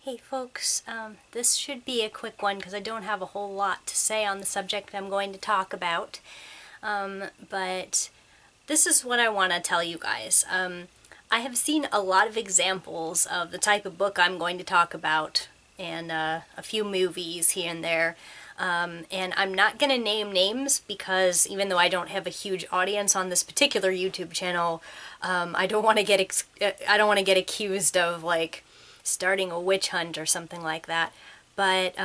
Hey folks, this should be a quick one because I don't have a whole lot to say on the subject I'm going to talk about, but this is what I want to tell you guys. I have seen a lot of examples of the type of book I'm going to talk about, and a few movies here and there. And I'm not going to name names because even though I don't have a huge audience on this particular YouTube channel, I don't want to get accused of like starting a witch hunt or something like that. But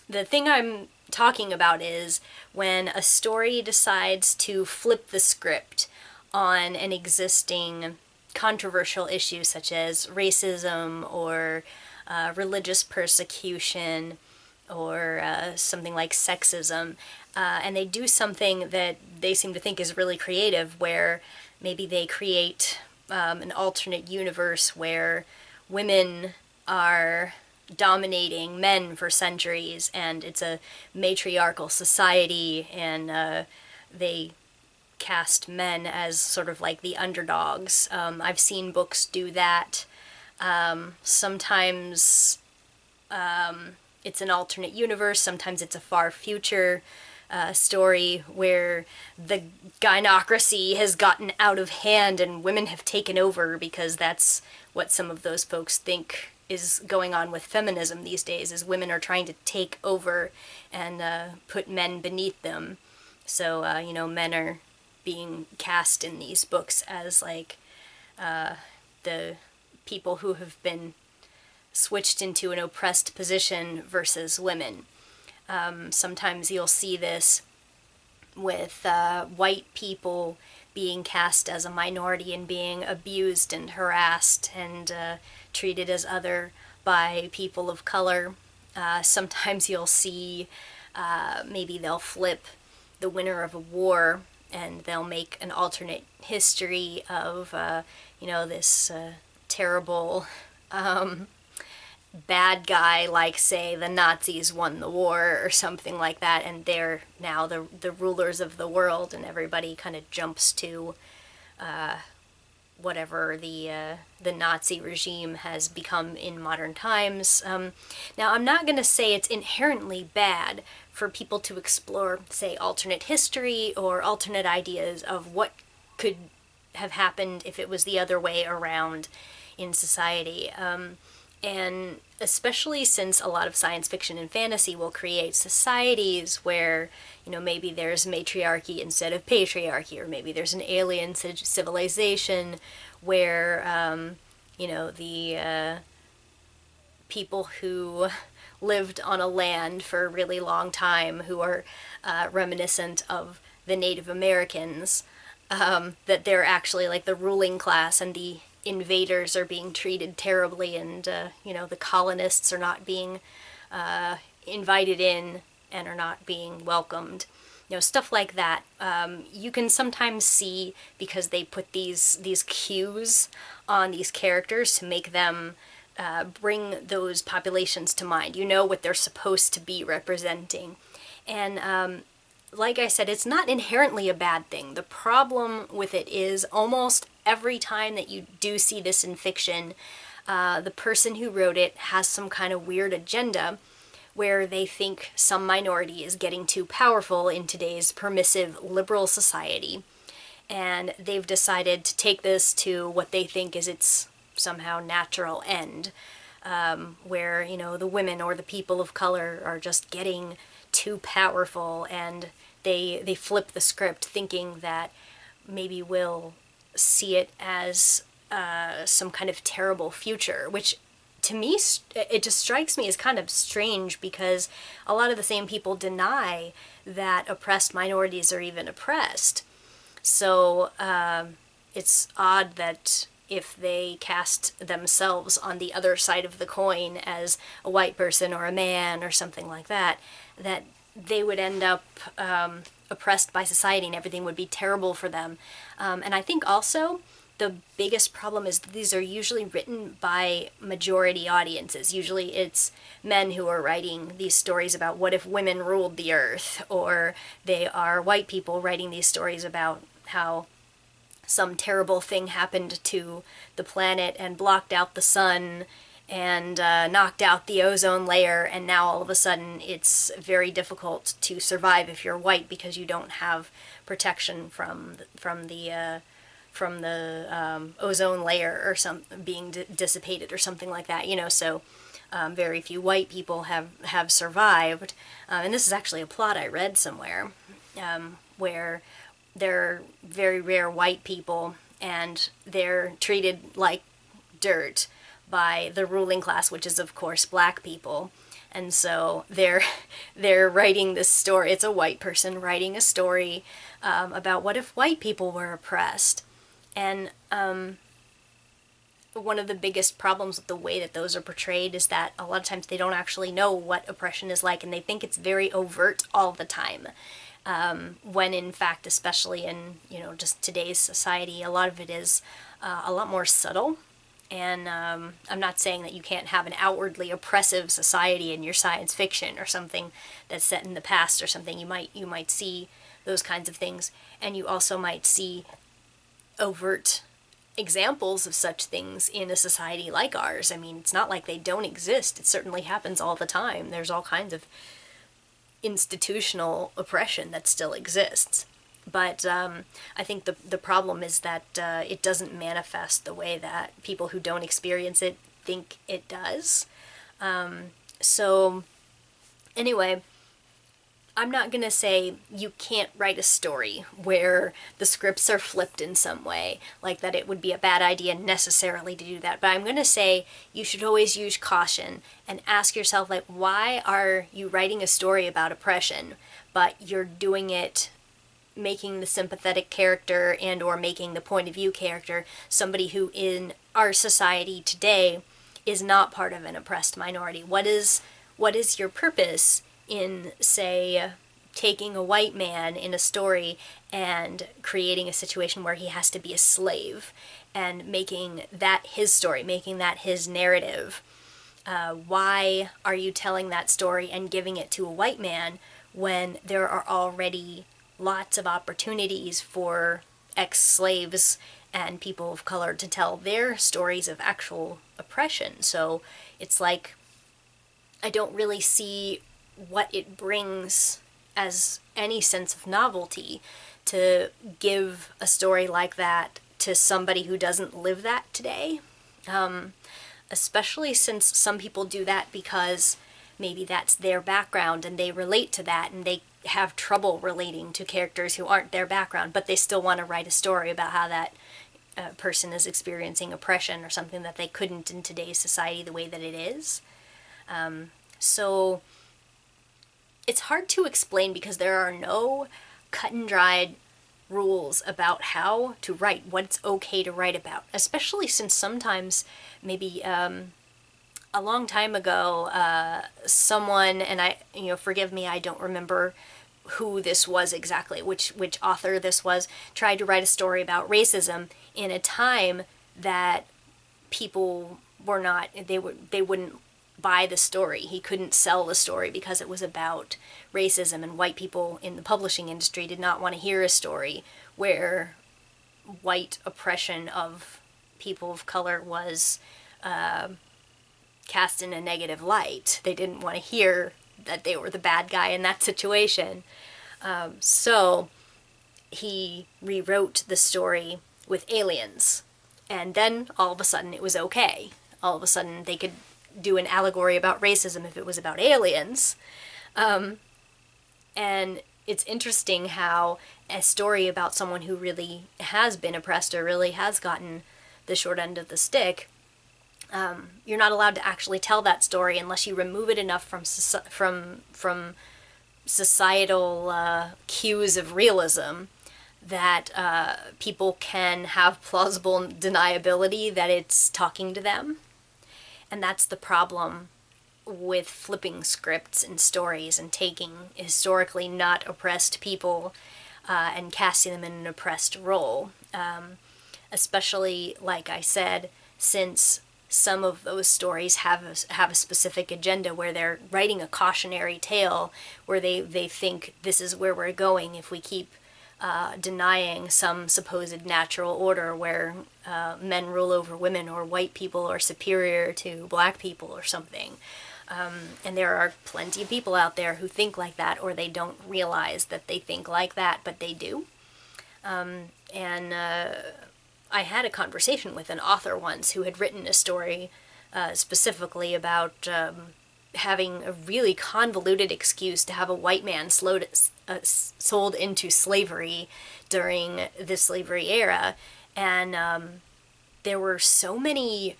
the thing I'm talking about is when a story decides to flip the script on an existing controversial issue such as racism or religious persecution or something like sexism, and they do something that they seem to think is really creative, where maybe they create an alternate universe where women are dominating men for centuries, and it's a matriarchal society, and they cast men as sort of like the underdogs. I've seen books do that. Sometimes it's an alternate universe, sometimes it's a far future story where the gynocracy has gotten out of hand and women have taken over, because that's what some of those folks think is going on with feminism these days, is women are trying to take over and put men beneath them. So, men are being cast in these books as like the people who have been switched into an oppressed position versus women. Sometimes you'll see this with white people being cast as a minority and being abused and harassed and treated as other by people of color. Sometimes you'll see maybe they'll flip the winner of a war and they'll make an alternate history of, this terrible bad guy, like say the Nazis won the war or something like that, and they're now the rulers of the world, and everybody kind of jumps to whatever the Nazi regime has become in modern times. Now, I'm not going to say it's inherently bad for people to explore, say, alternate history or alternate ideas of what could have happened if it was the other way around in society. And especially since a lot of science fiction and fantasy will create societies where, maybe there's matriarchy instead of patriarchy, or maybe there's an alien civilization where, the people who lived on a land for a really long time, who are reminiscent of the Native Americans, that they're actually like the ruling class, and the invaders are being treated terribly, and the colonists are not being invited in and are not being welcomed. Stuff like that. You can sometimes see, because they put these cues on these characters to make them bring those populations to mind. You know what they're supposed to be representing. And like I said, it's not inherently a bad thing. The problem with it is almost every time that you do see this in fiction, the person who wrote it has some kind of weird agenda where they think some minority is getting too powerful in today's permissive liberal society. And they've decided to take this to what they think is its somehow natural end, where, the women or the people of color are just getting too powerful, and they flip the script thinking that maybe we'll see it as some kind of terrible future, which to me, it just strikes me as kind of strange, because a lot of the same people deny that oppressed minorities are even oppressed. So it's odd that if they cast themselves on the other side of the coin as a white person or a man or something like that, that they would end up oppressed by society and everything would be terrible for them. And I think also the biggest problem is that these are usually written by majority audiences. Usually it's men who are writing these stories about what if women ruled the earth, or they are white people writing these stories about how some terrible thing happened to the planet and blocked out the sun, and knocked out the ozone layer, and now all of a sudden it's very difficult to survive if you're white because you don't have protection from the ozone layer or some being dissipated or something like that. So very few white people have survived, and this is actually a plot I read somewhere, where they're very rare white people and they're treated like dirt by the ruling class, which is of course black people. And so they're writing this story. It's a white person writing a story about what if white people were oppressed. And one of the biggest problems with the way that those are portrayed is that a lot of times they don't actually know what oppression is like, and they think it's very overt all the time. When in fact, especially in just today's society, a lot of it is a lot more subtle. And I'm not saying that you can't have an outwardly oppressive society in your science fiction or something that's set in the past or something. You might see those kinds of things, and you also might see overt examples of such things in a society like ours. I mean, it's not like they don't exist. It certainly happens all the time. There's all kinds of institutional oppression that still exists. But I think the problem is that it doesn't manifest the way that people who don't experience it think it does. So anyway, I'm not going to say you can't write a story where the scripts are flipped in some way, like that it would be a bad idea necessarily to do that. But I'm going to say you should always use caution and ask yourself, like, why are you writing a story about oppression, but you're doing it making the sympathetic character and or making the point of view character somebody who in our society today is not part of an oppressed minority? What is your purpose in, say, taking a white man in a story and creating a situation where he has to be a slave and making that his story, making that his narrative? Why are you telling that story and giving it to a white man when there are already lots of opportunities for ex-slaves and people of color to tell their stories of actual oppression? So it's like, I don't really see what it brings as any sense of novelty to give a story like that to somebody who doesn't live that today. Especially since some people do that because maybe that's their background and they relate to that and they have trouble relating to characters who aren't their background, but they still want to write a story about how that person is experiencing oppression or something that they couldn't in today's society the way that it is. So it's hard to explain because there are no cut and dried rules about how to write, what it's okay to write about, especially since sometimes maybe a long time ago, someone, and I, forgive me, I don't remember who this was exactly, which author this was, tried to write a story about racism in a time that people were not, they wouldn't buy the story. He couldn't sell the story because it was about racism, and white people in the publishing industry did not want to hear a story where white oppression of people of color was cast in a negative light. They didn't want to hear that they were the bad guy in that situation. So he rewrote the story with aliens, and then all of a sudden it was okay. All of a sudden they could do an allegory about racism if it was about aliens. And it's interesting how a story about someone who really has been oppressed or really has gotten the short end of the stick, you're not allowed to actually tell that story unless you remove it enough from societal cues of realism that people can have plausible deniability that it's talking to them. And that's the problem with flipping scripts and stories and taking historically not oppressed people and casting them in an oppressed role. Especially, like I said, since some of those stories have a specific agenda where they're writing a cautionary tale, where they think this is where we're going if we keep denying some supposed natural order where men rule over women, or white people are superior to black people or something. And there are plenty of people out there who think like that, or they don't realize that they think like that, but they do. And I had a conversation with an author once who had written a story specifically about having a really convoluted excuse to have a white man sold into slavery during the slavery era. And there were so many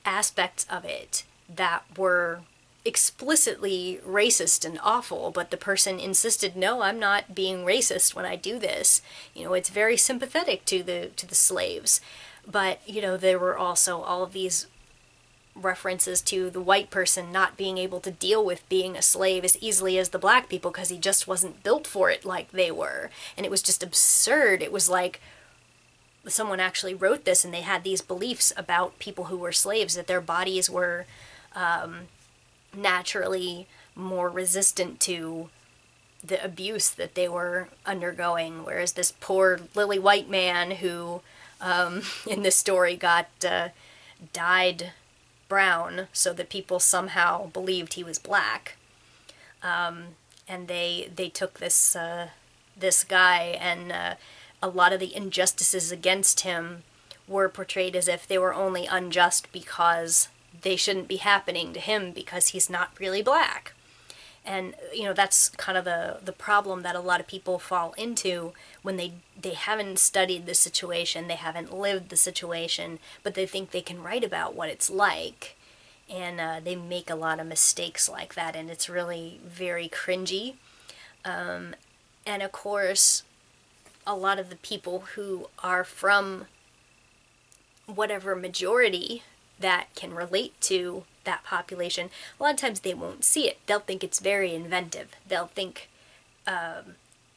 aspects of it that were explicitly racist and awful, but the person insisted, no, I'm not being racist when I do this. It's very sympathetic to the slaves. But, there were also all of these references to the white person not being able to deal with being a slave as easily as the black people because he just wasn't built for it like they were. And it was just absurd. It was like someone actually wrote this and they had these beliefs about people who were slaves, that their bodies were naturally more resistant to the abuse that they were undergoing, whereas this poor lily white man who in this story got dyed brown so that people somehow believed he was black. And they took this guy, and a lot of the injustices against him were portrayed as if they were only unjust because they shouldn't be happening to him because he's not really black. And, that's kind of the problem that a lot of people fall into when they haven't studied the situation, they haven't lived the situation, but they think they can write about what it's like. And they make a lot of mistakes like that, and it's really very cringy. And of course, a lot of the people who are from whatever majority that can relate to that population, a lot of times they won't see it. They'll think it's very inventive. They'll think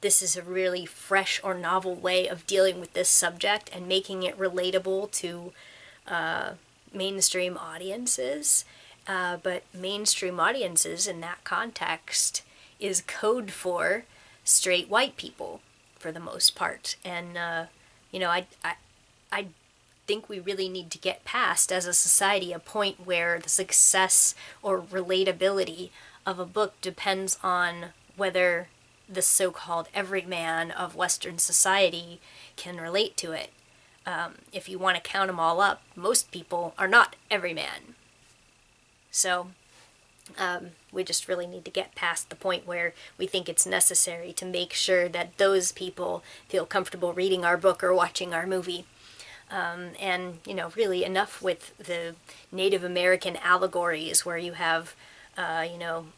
this is a really fresh or novel way of dealing with this subject and making it relatable to mainstream audiences. But mainstream audiences in that context is code for straight white people for the most part. And, I think we really need to get past, as a society, a point where the success or relatability of a book depends on whether the so-called everyman of Western society can relate to it. If you want to count them all up, most people are not everyman. So we just really need to get past the point where we think it's necessary to make sure that those people feel comfortable reading our book or watching our movie. And, really enough with the Native American allegories where you have,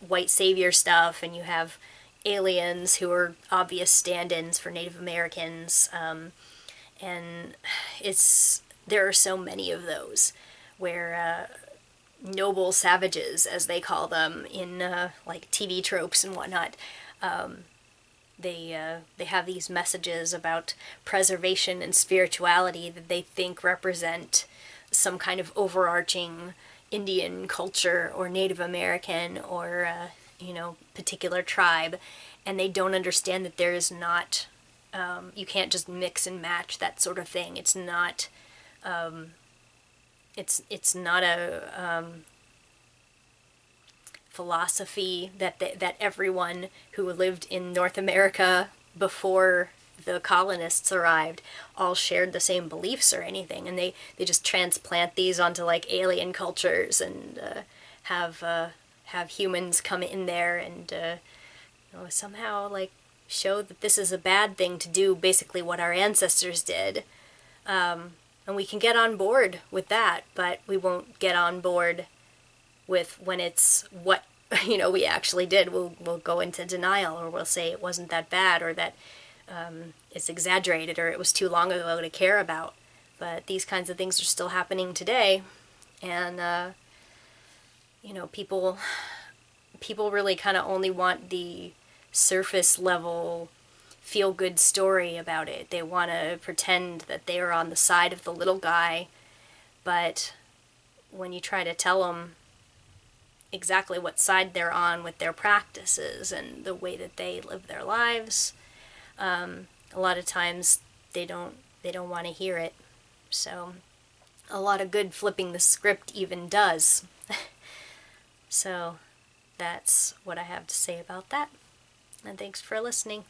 white savior stuff, and you have aliens who are obvious stand-ins for Native Americans. And there are so many of those where noble savages, as they call them in like TV tropes and whatnot, they have these messages about preservation and spirituality that they think represent some kind of overarching Indian culture or Native American or particular tribe, and they don't understand that there is not you can't just mix and match that sort of thing. It's not it's not a philosophy that everyone who lived in North America before the colonists arrived all shared the same beliefs or anything, and they just transplant these onto like alien cultures and have humans come in there and somehow like show that this is a bad thing to do, basically what our ancestors did. And we can get on board with that, but we won't get on board with when it's what we actually did. We'll go into denial, or we'll say it wasn't that bad, or that it's exaggerated, or it was too long ago to care about. But these kinds of things are still happening today, and people really kind of only want the surface level feel-good story about it. They want to pretend that they are on the side of the little guy, but when you try to tell them exactly what side they're on with their practices and the way that they live their lives, a lot of times they don't want to hear it. So a lot of good flipping the script even does. So that's what I have to say about that. And thanks for listening.